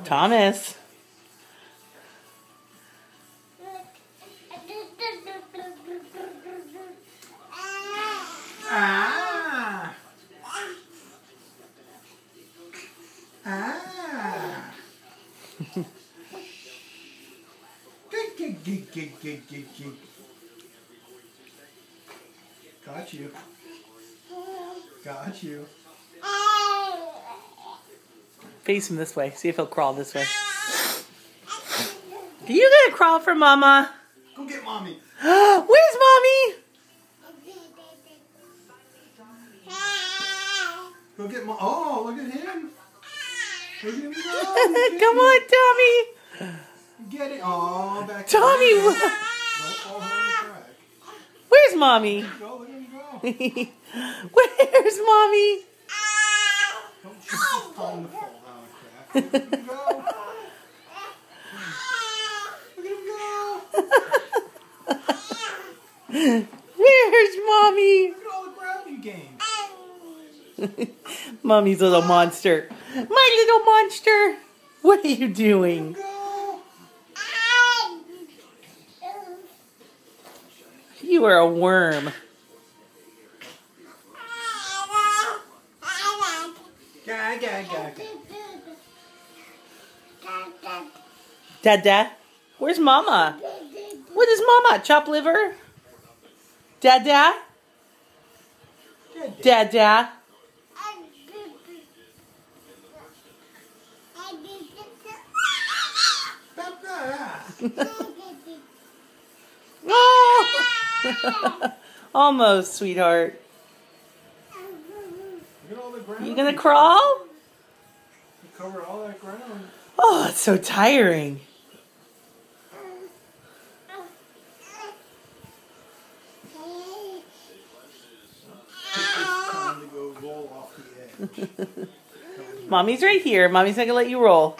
Thomas. Ah. Ah. Got you. Got you. Face him this way. See if he'll crawl this way. Are you gonna crawl for Mama? Go get Mommy. Where's Mommy? Go get Mom. Oh, look at him. Look at him go. Come on, Tommy. Get it. Oh, back. Tommy. Don't fall on the track. Where's Mommy? Go, let him go. Where's Mommy? Don't you just time to fall down the crack. Let him go. Look at him go. Where's Mommy? Look at all the ground you gained. Mommy's little monster. My little monster. What are you doing? Go. You are a worm. Dada, where's Mama? What is Mama? Chopped liver? Dada? Dada? Oh! Almost, sweetheart. Look at all the ground. You gonna crawl? You covered all that ground. Oh, it's so tiring. It's time to go roll off the edge. Mommy's right here. Mommy's not gonna let you roll.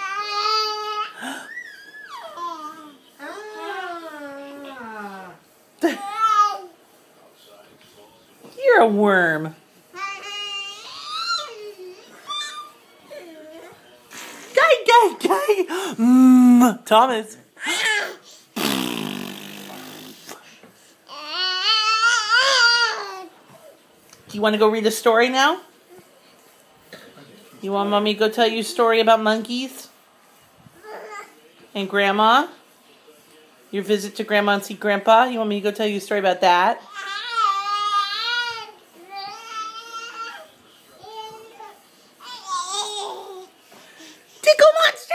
You're a worm. Guy. Thomas. Do you want to go read a story now? You want Mommy to go tell you a story about monkeys? And Grandma? Your visit to Grandma and see Grandpa? You want me to go tell you a story about that? Tickle monster!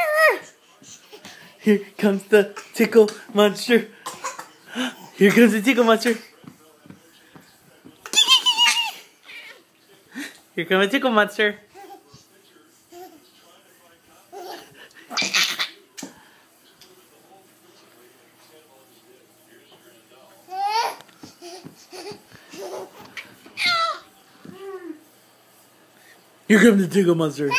Here comes the tickle monster. Here comes the tickle monster. Here comes the tickle monster. Here comes the tickle monster.